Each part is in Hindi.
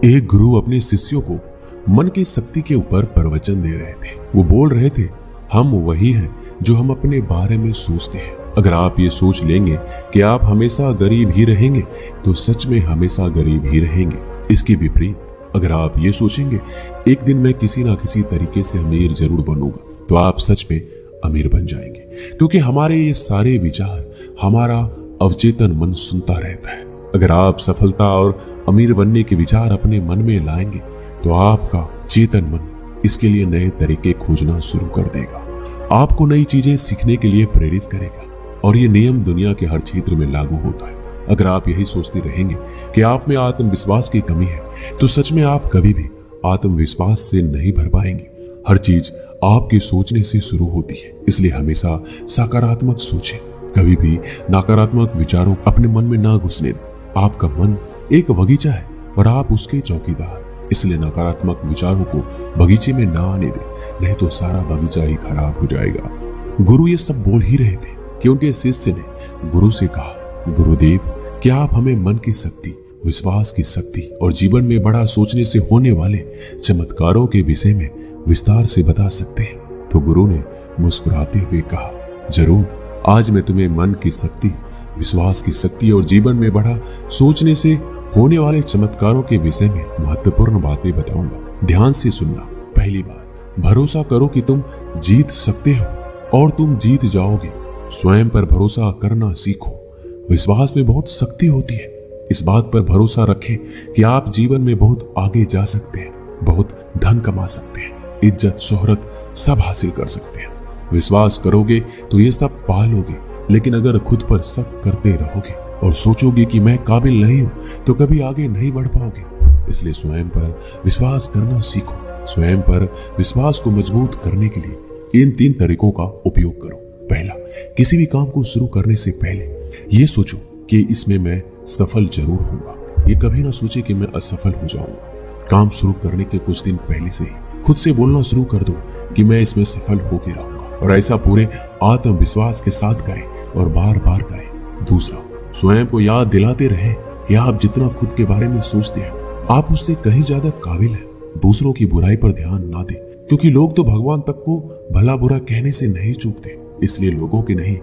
एक गुरु अपने शिष्यों को मन की शक्ति के ऊपर प्रवचन दे रहे थे। वो बोल रहे थे, हम वही हैं जो हम अपने बारे में सोचते हैं। अगर आप ये सोच लेंगे कि आप हमेशा गरीब ही रहेंगे तो सच में हमेशा गरीब ही रहेंगे। इसके विपरीत अगर आप ये सोचेंगे एक दिन मैं किसी ना किसी तरीके से अमीर जरूर बनूंगा, तो आप सच में अमीर बन जाएंगे। क्योंकि हमारे ये सारे विचार हमारा अवचेतन मन सुनता रहता है। अगर आप सफलता और अमीर बनने के विचार अपने मन में लाएंगे तो आपका चेतन मन इसके लिए नए तरीके खोजना शुरू कर देगा, आपको नई चीजें सीखने के लिए प्रेरित करेगा। और ये नियम दुनिया के हर क्षेत्र में लागू होता है। अगर आप यही सोचते रहेंगे कि आप में आत्मविश्वास की कमी है तो सच में आप कभी भी आत्मविश्वास से नहीं भर पाएंगे। हर चीज आपके सोचने से शुरू होती है, इसलिए हमेशा सकारात्मक सोचें। कभी भी नकारात्मक विचारों अपने मन में ना घुसने दें। आपका मन एक बगीचा है और आप उसके चौकीदार, इसलिए नकारात्मक विचारों को बगीचे में ना आने दें, नहीं तो सारा बगीचा ही खराब हो जाएगा। गुरु ये सब बोल ही रहे थे कि उनके शिष्य ने गुरु से कहा, गुरुदेव, क्या आप हमें मन की शक्ति, विश्वास की शक्ति और जीवन में बड़ा सोचने से होने वाले चमत्कारों के विषय में विस्तार से बता सकते हैं? तो गुरु ने मुस्कुराते हुए कहा, जरूर, आज मैं तुम्हें मन की शक्ति, विश्वास की शक्ति और जीवन में बड़ा सोचने से होने वाले चमत्कारों के विषय में महत्वपूर्ण बातें बताऊंगा। ध्यान से सुनना। पहली बात, भरोसा करो कि तुम जीत सकते हो और तुम जीत जाओगे। स्वयं पर भरोसा करना सीखो। विश्वास में बहुत शक्ति होती है। इस बात पर भरोसा रखें कि आप जीवन में बहुत आगे जा सकते हैं, बहुत धन कमा सकते हैं, इज्जत, शोहरत सब हासिल कर सकते हैं। विश्वास करोगे तो ये सब पा लोगे। लेकिन अगर खुद पर शक करते रहोगे और सोचोगे कि मैं काबिल नहीं हूं तो कभी आगे नहीं बढ़ पाओगे। इसलिए स्वयं पर विश्वास करना सीखो। स्वयं पर विश्वास को मजबूत करने के लिए इन 3 तरीकों का उपयोग करो। पहला, किसी भी काम को शुरू करने से पहले ये सोचो कि इसमें मैं सफल जरूर होऊंगा। ये कभी ना सोचे कि मैं असफल हो जाऊंगा। काम शुरू करने के कुछ दिन पहले से ही खुद से बोलना शुरू कर दो कि मैं इसमें सफल होके रहूंगा, और ऐसा पूरे आत्मविश्वास के साथ करें और बार बार करें। दूसरा, स्वयं को याद दिलाते रहें कि आप जितना खुद के बारे में सोचते हैं आप उससे कहीं ज्यादा काबिल हैं। दूसरों की बुराई पर ध्यान ना दें, क्योंकि लोग तो भगवान तक को भला बुरा कहने से नहीं चूकते। इसलिए लोगों की नहीं,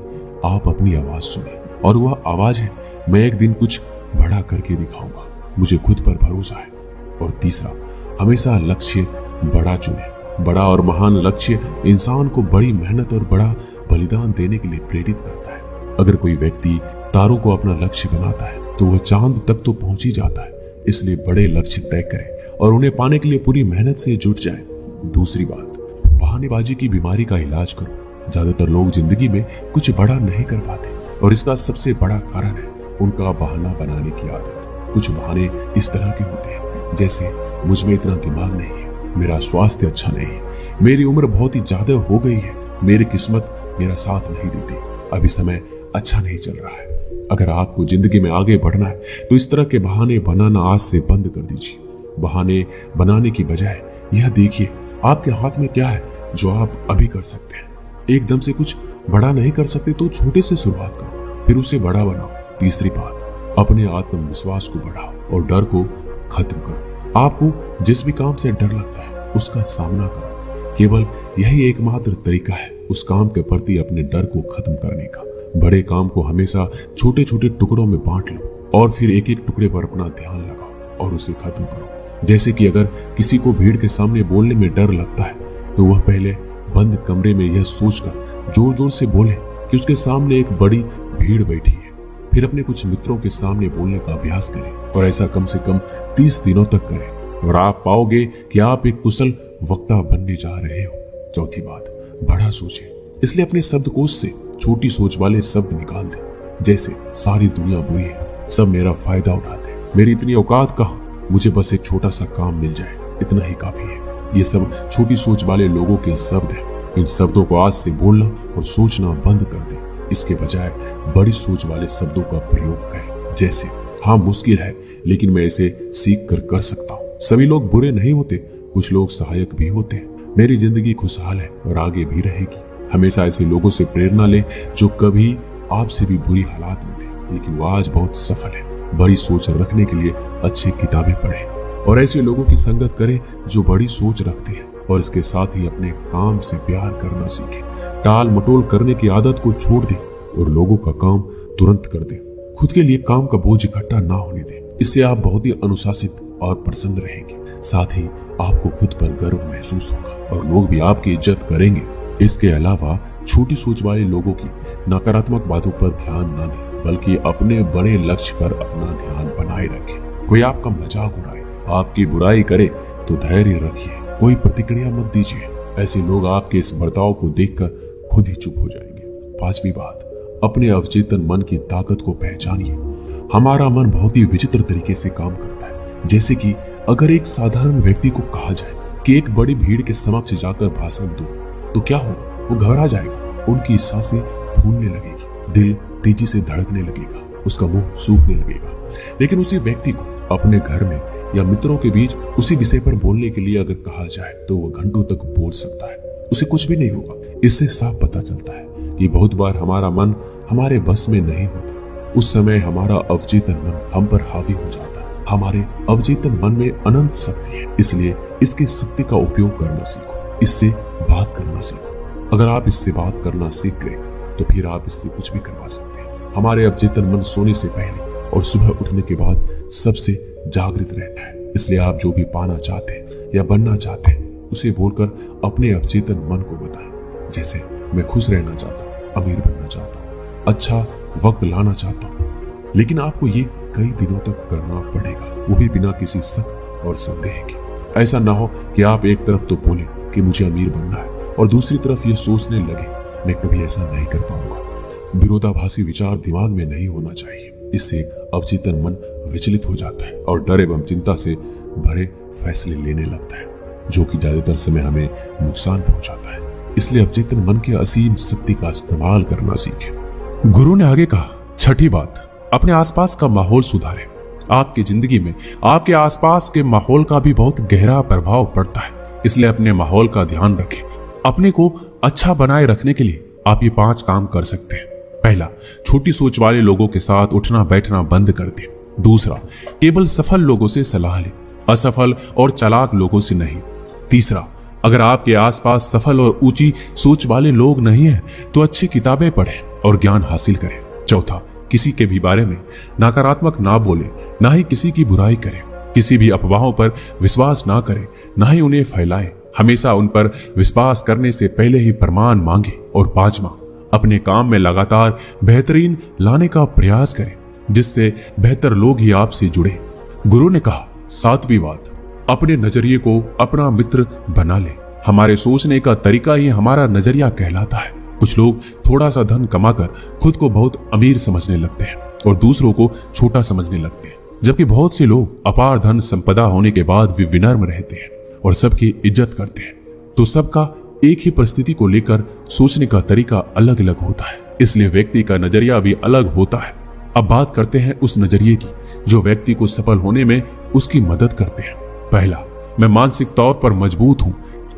आप अपनी आवाज सुने, और वह आवाज है, मैं एक दिन कुछ बड़ा करके दिखाऊंगा, मुझे खुद पर भरोसा है। और तीसरा, हमेशा लक्ष्य बड़ा चुने। बड़ा और महान लक्ष्य इंसान को बड़ी मेहनत और बड़ा बलिदान देने के लिए प्रेरित करता है। अगर कोई व्यक्ति तारों को अपना लक्ष्य बनाता है तो वह चांद तक तो पहुंच ही जाता है। इसलिए बड़े लक्ष्य तय करें और उन्हें पाने के लिए पूरी मेहनत से जुट जाएं। दूसरी बात, बहानेबाजी की बीमारी का इलाज करो। ज्यादातर लोग जिंदगी में कुछ बड़ा नहीं कर पाते और इसका सबसे बड़ा कारण है उनका बहाना बनाने की आदत। कुछ बहाने इस तरह के होते हैं जैसे, मुझ में इतना दिमाग नहीं है, मेरा स्वास्थ्य अच्छा नहीं है, मेरी उम्र बहुत ही ज्यादा हो गई है, मेरी किस्मत मेरा साथ नहीं देती, अभी समय अच्छा नहीं चल रहा है। अगर आपको जिंदगी में आगे बढ़ना है तो इस तरह के बहाने बनाना आज से बंद कर दीजिए। बहाने बनाने की बजाय यह देखिए आपके हाथ में क्या है जो आप अभी कर सकते हैं। एकदम से कुछ बड़ा नहीं कर सकते तो छोटे से शुरुआत करो, फिर उसे बड़ा बनाओ। तीसरी बात, अपने आत्मविश्वास को बढ़ाओ और डर को खत्म करो। आपको जिस भी काम से डर लगता है उसका सामना करो। केवल यही एकमात्र तरीका है उस काम के प्रति अपने डर को खत्म करने का। बड़े काम को हमेशा छोटे छोटे टुकड़ों में बांट लो और फिर एक एक टुकड़े पर अपना ध्यान लगाओ और उसे खत्म करो। जैसे कि अगर किसी को भीड़ के सामने बोलने में डर लगता है तो वह पहले बंद कमरे में यह सोचकर जोर जोर से बोले कि उसके सामने एक बड़ी भीड़ बैठी है। फिर अपने कुछ मित्रों के सामने बोलने का अभ्यास करें और ऐसा कम से कम 30 दिनों तक करें और आप पाओगे कि आप एक कुशल वक्ता बनने जा रहे हो। चौथी बात, बड़ा सोचें। इसलिए अपने शब्दकोश से छोटी सोच वाले शब्द निकाल दें, जैसे सारी दुनिया बुरी है, सब मेरा फायदा उठाते हैं, मेरी इतनी औकात कहाँ, मुझे बस एक छोटा सा काम मिल जाए, इतना ही काफी है। ये सब छोटी सोच वाले लोगों के शब्द हैं। इन शब्दों को आज से बोलना और सोचना बंद कर दें। इसके बजाय बड़ी सोच वाले शब्दों का प्रयोग करें, जैसे, हाँ मुश्किल है लेकिन मैं इसे सीख कर सकता हूँ। सभी लोग बुरे नहीं होते, कुछ लोग सहायक भी होते हैं। मेरी जिंदगी खुशहाल है और आगे भी रहेगी। हमेशा ऐसे लोगों से प्रेरणा लें जो कभी आपसे भी बुरी हालात में थे लेकिन वो आज बहुत सफल है। बड़ी सोच रखने के लिए अच्छी किताबें पढ़ें, और ऐसे लोगों की संगत करें जो बड़ी सोच रखते हैं और इसके साथ ही अपने काम से प्यार करना सीखें। टाल मटोल करने की आदत को छोड़ दें और लोगों का काम तुरंत कर दें। खुद के लिए काम का बोझ इकट्ठा ना होने दें। इससे आप बहुत ही अनुशासित और प्रसन्न रहेंगे। साथ ही आपको खुद पर गर्व महसूस होगा और लोग भी आपकी इज्जत करेंगे। इसके अलावा छोटी सोच वाले लोगों की नकारात्मक बातों पर ध्यान न दें, बल्कि अपने बड़े लक्ष्य पर अपना ध्यान बनाए रखें। कोई आपका मजाक उड़ाए, आपकी बुराई करे तो धैर्य रखिए, कोई प्रतिक्रिया मत दीजिए। ऐसे लोग आपके इस बर्ताव को देखकर खुद ही चुप हो जाएंगे। पांचवी बात, अपने अवचेतन मन की ताकत को पहचानिए। हमारा मन बहुत ही विचित्र तरीके से काम करता है। जैसे कि अगर एक साधारण व्यक्ति को कहा जाए कि एक बड़ी भीड़ के समक्ष जाकर भाषण दो, तो क्या होगा? वो घबरा जाएगा, उनकी सांसें फूलने लगेगी, दिल तेजी से धड़कने लगेगा, उसका मुंह सूखने लगेगा। लेकिन उसी व्यक्ति को अपने घर में या मित्रों के बीच उसी विषय पर बोलने के लिए अगर कहा जाए तो वह घंटों तक बोल सकता है, उसे कुछ भी नहीं होगा। इससे साफ पता चलता है कि बहुत बार हमारा मन हमारे बस में नहीं होता। उस समय हमारा अवचेतन मन हम पर हावी हो जाता है। हमारे अवचेतन मन में अनंत शक्ति है, इसलिए इसकी शक्ति का उपयोग करना सीखो, इससे बात करना सीखो। अगर आप इससे बात करना सीख गए तो फिर आप इससे कुछ भी करवा सकते हैं। हमारे अवचेतन मन सोने से पहले और सुबह उठने के बाद सबसे जागृत रहता है। इसलिए आप जो भी पाना चाहते हैं या बनना चाहते हैं उसे बोलकर अपने अवचेतन मन को बताएं। जैसे मैं खुश रहना चाहता हूँ, अमीर बनना चाहता हूँ, अच्छा वक्त लाना चाहता हूँ। लेकिन आपको ये कई दिनों तक करना पड़ेगा, वो भी बिना किसी शक और संदेह के। ऐसा ना हो कि आप एक तरफ तो बोले कि मुझे अमीर बनना है और दूसरी तरफ ये सोचने लगे मैं कभी ऐसा नहीं कर पाऊंगा। विरोधाभासी विचार दिमाग में नहीं होना चाहिए। इससे अवचेतन मन विचलित हो जाता है और डर एवं चिंता से भरे फैसले लेने लगता है, जो कि ज्यादातर समय हमें नुकसान पहुंचाता है। इसलिए अवचेतन मन के असीम शक्ति का इस्तेमाल करना सीखें। गुरु ने आगे कहा, छठी बात, अपने आसपास का माहौल सुधारें। आपकी जिंदगी में आपके आसपास के माहौल का भी बहुत गहरा प्रभाव पड़ता है, इसलिए अपने माहौल का ध्यान रखें। अपने को अच्छा बनाए रखने के लिए आप ये 5 काम कर सकते हैं। पहला, छोटी सोच वाले लोगों के साथ उठना बैठना बंद कर दें। दूसरा, केवल सफल लोगों से सलाह लें, असफल और चालाक लोगों से नहीं। तीसरा, अगर आपके आसपास सफल और ऊंची सोच वाले लोग नहीं हैं, तो अच्छी किताबें पढ़ें और ज्ञान हासिल करें। चौथा, किसी के भी बारे में नकारात्मक ना बोलें, ना ही किसी की बुराई करें। किसी भी अफवाहों पर विश्वास ना करें, ना ही उन्हें फैलाएं। हमेशा उन पर विश्वास करने से पहले ही प्रमाण मांगे। और 5वां, अपने काम में लगातार बेहतरीन लाने का प्रयास करें, जिससे बेहतर लोग ही आपसे जुड़े। गुरु ने कहा, 7वीं बात, अपने नजरिए को अपना मित्र बना ले। हमारे सोचने का तरीका ही हमारा नजरिया कहलाता है। कुछ लोग थोड़ा सा धन कमाकर खुद को बहुत अमीर समझने लगते हैं और दूसरों को छोटा समझने लगते हैं, जबकि बहुत से लोग अपार धन संपदा होने के बाद भी विनम्र रहते हैं और सबकी इज्जत करते हैं। तो सबका एक ही परिस्थिति को लेकर सोचने का तरीका अलग अलग होता है, इसलिए व्यक्ति का नजरिया भी अलग होता है। अब बात करते हैं उस नजरिए की जो व्यक्ति को सफल होने में उसकी मदद करते हैं। पहला, मैं मानसिक तौर पर मजबूत हूं,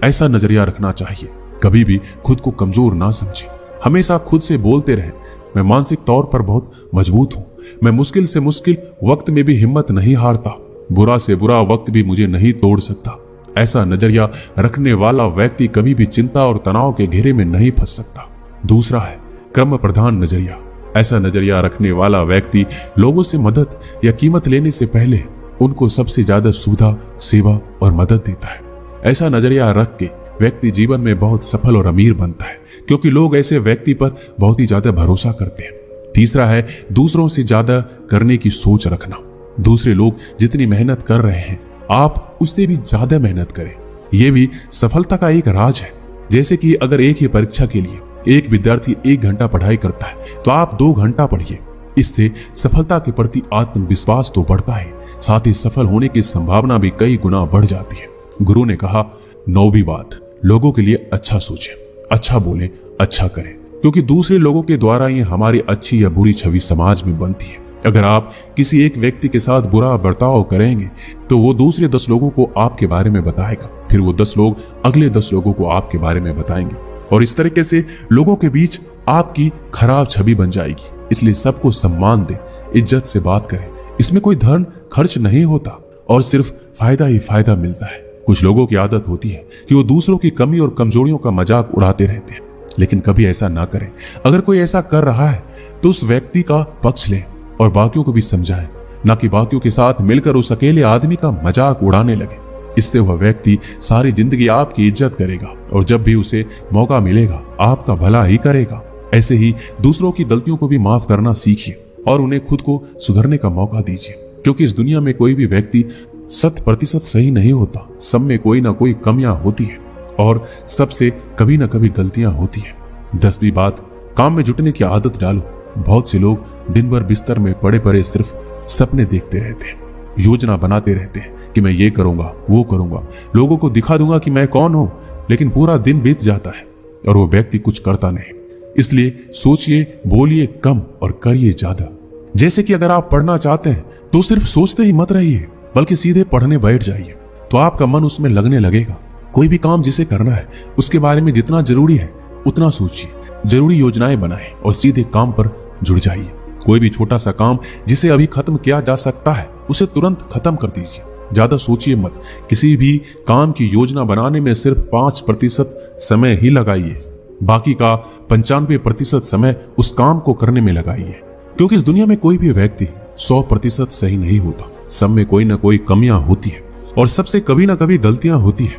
ऐसा नजरिया रखना चाहिए। कभी भी खुद को कमजोर ना समझे, हमेशा खुद से बोलते रहें, मैं मानसिक तौर पर बहुत मजबूत हूं, मैं मुश्किल से मुश्किल वक्त में भी हिम्मत नहीं हारता, बुरा से बुरा वक्त भी मुझे नहीं तोड़ सकता। ऐसा नजरिया रखने वाला व्यक्ति कभी भी चिंता और तनाव के घेरे में नहीं फंस सकता। दूसरा है क्रम प्रधान नजरिया। ऐसा नजरिया रखने वाला व्यक्ति लोगों से मदद या कीमत लेने से पहले उनको सबसे ज्यादा सुविधा, सेवा और मदद देता है। ऐसा नजरिया रख के व्यक्ति जीवन में बहुत सफल और अमीर बनता है, क्योंकि लोग ऐसे व्यक्ति पर बहुत ही ज्यादा भरोसा करते हैं। तीसरा है दूसरों से ज्यादा करने की सोच रखना। दूसरे लोग जितनी मेहनत कर रहे हैं, आप उससे भी ज्यादा मेहनत करें। यह भी सफलता का एक राज है। जैसे कि अगर एक ही परीक्षा के लिए एक विद्यार्थी 1 घंटा पढ़ाई करता है, तो आप 2 घंटा पढ़िए। इससे सफलता के प्रति आत्मविश्वास तो बढ़ता है, साथ ही सफल होने की संभावना भी कई गुना बढ़ जाती है। गुरु ने कहा, 9वीं बात, लोगों के लिए अच्छा सोचें, अच्छा बोलें, अच्छा करें, क्योंकि दूसरे लोगों के द्वारा ही हमारी अच्छी या बुरी छवि समाज में बनती है। अगर आप किसी एक व्यक्ति के साथ बुरा बर्ताव करेंगे तो वो दूसरे 10 लोगों को आपके बारे में बताएगा, फिर वो 10 लोग अगले 10 लोगों को आपके बारे में बताएंगे और इस तरीके से लोगों के बीच आपकी खराब छवि बन जाएगी। इसलिए सबको सम्मान दें, इज्जत से बात करें। इसमें कोई धन खर्च नहीं होता और सिर्फ फायदा ही फायदा मिलता है। कुछ लोगों की आदत होती है कि वो दूसरों की कमी और कमजोरियों का मजाक उड़ाते रहते हैं, लेकिन कभी ऐसा ना करें। अगर कोई ऐसा कर रहा है तो उस व्यक्ति का पक्ष लें और बाकियों को भी समझाएं, ना कि बाकियों के साथ मिलकर उस अकेले आदमी का मजाक उड़ाने लगे। इससे वह व्यक्ति सारी जिंदगी आपकी इज्जत करेगा और जब भी उसे मौका मिलेगा आपका भला ही करेगा। ऐसे ही दूसरों की गलतियों को भी माफ करना सीखिए और उन्हें खुद को सुधरने का मौका दीजिए, क्योंकि इस दुनिया में कोई भी व्यक्ति 100% सही नहीं होता। सब में कोई ना कोई कमियां होती है और सबसे कभी ना कभी गलतियां होती है। 10वीं बात, काम में जुटने की आदत डालो। बहुत से लोग दिन भर बिस्तर में पड़े पड़े सिर्फ सपने देखते रहते हैं, योजना बनाते रहते हैं कि मैं ये करूंगा वो करूंगा, लोगों को दिखा दूंगा कि मैं कौन हूं, लेकिन पूरा दिन बीत जाता है और वो व्यक्ति कुछ करता नहीं। इसलिए सोचिए, बोलिए कम और करिए ज्यादा। जैसे कि अगर आप पढ़ना चाहते हैं तो सिर्फ सोचते ही मत रहिए, बल्कि सीधे पढ़ने बैठ जाइए, तो आपका मन उसमें लगने लगेगा। कोई भी काम जिसे करना है उसके बारे में जितना जरूरी है उतना सोचिए, जरूरी योजनाएं बनाएं और सीधे काम पर जुड़ जाइए। कोई भी छोटा सा काम जिसे अभी खत्म किया जा सकता है उसे तुरंत खत्म कर दीजिए। ज्यादा सोचिए मत। किसी भी काम की योजना बनाने में सिर्फ 5% समय ही लगाइए, बाकी का 95% समय उस काम को करने में लगाइए, क्योंकि इस दुनिया में कोई भी व्यक्ति 100% सही नहीं होता। सब में कोई ना कोई कमियां होती है और सबसे कभी ना कभी गलतियां होती है।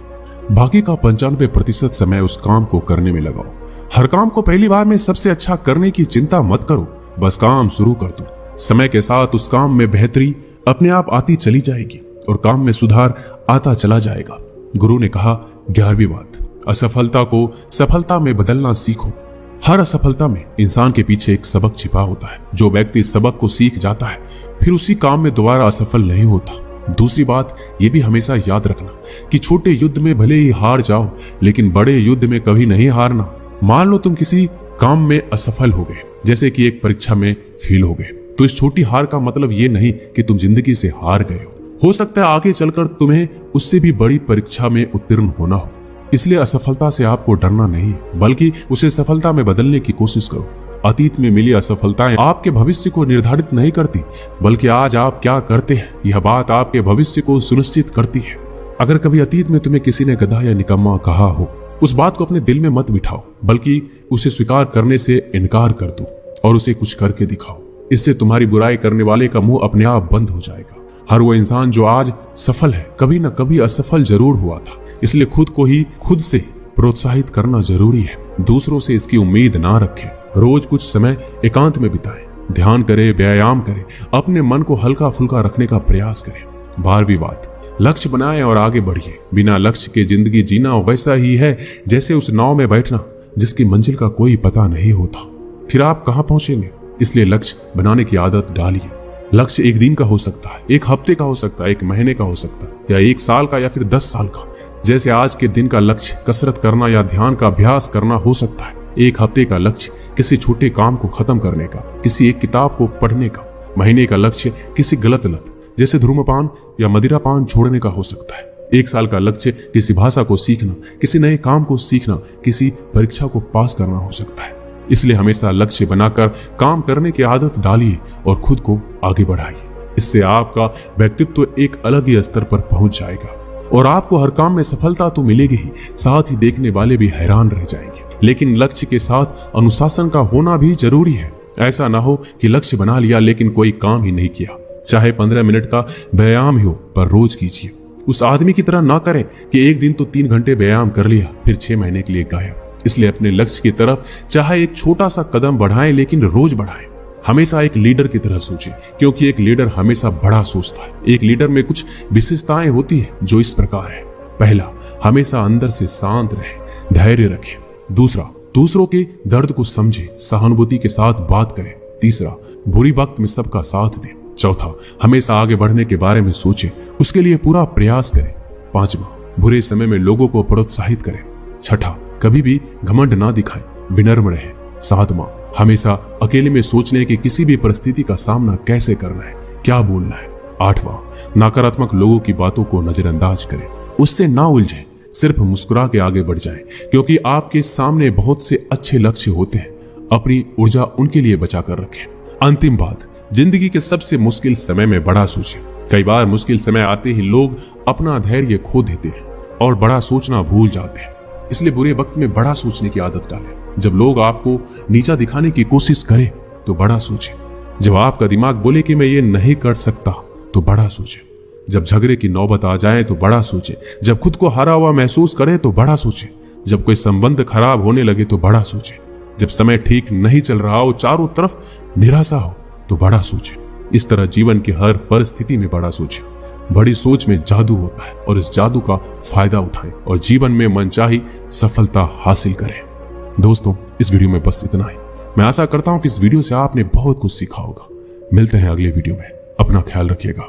बाकी का 95% समय उस काम को करने में लगाओ। हर काम को पहली बार में सबसे अच्छा करने की चिंता मत करो, बस काम शुरू कर दो। समय के साथ उस काम में बेहतरी अपने आप आती चली जाएगी और काम में सुधार आता चला जाएगा। गुरु ने कहा 11वीं बात, असफलता को सफलता में बदलना सीखो। हर असफलता में इंसान के पीछे एक सबक छिपा होता है। जो व्यक्ति सबक को सीख जाता है फिर उसी काम में दोबारा असफल नहीं होता। दूसरी बात यह भी हमेशा याद रखना कि छोटे युद्ध में भले ही हार जाओ, लेकिन बड़े युद्ध में कभी नहीं हारना। मान लो तुम किसी काम में असफल हो गए, जैसे कि एक परीक्षा में फेल हो गए, तो इस छोटी हार का मतलब ये नहीं कि तुम जिंदगी से हार गए हो सकता है आगे चलकर तुम्हें उससे भी बड़ी परीक्षा में उत्तीर्ण होना हो। इसलिए असफलता से आपको डरना नहीं, बल्कि उसे सफलता में बदलने की कोशिश करो। अतीत में मिली असफलताएं आपके भविष्य को निर्धारित नहीं करती, बल्कि आज आप क्या करते हैं यह बात आपके भविष्य को सुनिश्चित करती है। अगर कभी अतीत में तुम्हें किसी ने गधा या निकम्मा कहा हो, उस बात को अपने दिल में मत बिठाओ, बल्कि उसे स्वीकार करने से इनकार कर दो और उसे कुछ करके दिखाओ। इससे तुम्हारी बुराई करने वाले का मुंह अपने आप बंद हो जाएगा। हर वो इंसान जो आज सफल है कभी न कभी असफल जरूर हुआ था, इसलिए खुद को ही खुद से प्रोत्साहित करना जरूरी है। दूसरों से इसकी उम्मीद ना रखें। रोज कुछ समय एकांत में बिताएं, ध्यान करें, व्यायाम करें, अपने मन को हल्का फुल्का रखने का प्रयास करें। 12वीं बात, लक्ष्य बनाएं और आगे बढ़िए। बिना लक्ष्य के जिंदगी जीना वैसा ही है जैसे उस नाव में बैठना जिसकी मंजिल का कोई पता नहीं होता, फिर आप कहां पहुंचेंगे। इसलिए लक्ष्य बनाने की आदत डालिए। लक्ष्य एक दिन का हो सकता है, एक हफ्ते का हो सकता है, एक महीने का हो सकता है, या 1 साल का या फिर 10 साल का। जैसे आज के दिन का लक्ष्य कसरत करना या ध्यान का अभ्यास करना हो सकता है, एक हफ्ते का लक्ष्य किसी छोटे काम को खत्म करने का, किसी एक किताब को पढ़ने का, महीने का लक्ष्य किसी गलत लत जैसे धूम्रपान या मदिरापान छोड़ने का हो सकता है, 1 साल का लक्ष्य किसी भाषा को सीखना, किसी नए काम को सीखना, किसी परीक्षा को पास करना हो सकता है। इसलिए हमेशा लक्ष्य बनाकर काम करने की आदत डालिए और खुद को आगे बढ़ाइए। इससे आपका व्यक्तित्व एक अलग ही स्तर पर पहुंच जाएगा और आपको हर काम में सफलता तो मिलेगी ही, साथ ही देखने वाले भी हैरान रह जाएंगे। लेकिन लक्ष्य के साथ अनुशासन का होना भी जरूरी है। ऐसा ना हो कि लक्ष्य बना लिया लेकिन कोई काम ही नहीं किया। चाहे 15 मिनट का व्यायाम ही हो, पर रोज कीजिए। उस आदमी की तरह ना करें कि एक दिन तो 3 घंटे व्यायाम कर लिया फिर 6 महीने के लिए गायब। इसलिए अपने लक्ष्य की तरफ चाहे एक छोटा सा कदम बढ़ाएं, लेकिन रोज बढ़ाएं। हमेशा एक लीडर की तरह सोचें, क्योंकि एक लीडर हमेशा बड़ा सोचता है। एक लीडर में कुछ विशेषताएं होती है जो इस प्रकार है। पहला, हमेशा अंदर से शांत रहे, धैर्य रखें। दूसरा, दूसरों के दर्द को समझे, सहानुभूति के साथ बात करें। तीसरा, बुरी वक्त में सबका साथ दें। चौथा, हमेशा आगे बढ़ने के बारे में सोचें, उसके लिए पूरा प्रयास करें। 5वां, बुरे समय में लोगों को प्रोत्साहित करें। 6ठा, कभी भी घमंड ना दिखाएं, विनम्र रहें। 7वां, हमेशा अकेले में सोच लें कि किसी भी परिस्थिति का सामना कैसे करना है, क्या बोलना है। 8वां, नकारात्मक लोगों की बातों को नजरअंदाज करें, उससे ना उलझें, सिर्फ मुस्कुरा के आगे बढ़ जाएं, क्योंकि आपके सामने बहुत से अच्छे लक्ष्य होते हैं। अपनी ऊर्जा उनके लिए बचा कर रखें। अंतिम बात, जिंदगी के सबसे मुश्किल समय में बड़ा सोचें, कई बार मुश्किल समय आते ही लोग अपना धैर्य खो देते हैं और बड़ा सोचना भूल जाते हैं। इसलिए बुरे वक्त में बड़ा सोचने की आदत डालें। जब लोग आपको नीचा दिखाने की कोशिश करें तो बड़ा सोचें। जब आपका दिमाग बोले कि मैं ये नहीं कर सकता तो बड़ा सोचें। जब झगड़े की नौबत आ जाए तो बड़ा सोचें। जब खुद को हारा हुआ महसूस करें तो बड़ा सोचें। जब कोई संबंध खराब होने लगे तो बड़ा सोचें। जब समय ठीक नहीं चल रहा हो, चारों तरफ निराशा हो, तो बड़ा सोचें। इस तरह जीवन की हर परिस्थिति में बड़ा सोचें। बड़ी सोच में जादू होता है और इस जादू का फायदा उठाएं और जीवन में मनचाही सफलता हासिल करें। दोस्तों, इस वीडियो में बस इतना ही। मैं आशा करता हूं कि इस वीडियो से आपने बहुत कुछ सीखा होगा। मिलते हैं अगले वीडियो में। अपना ख्याल रखिएगा।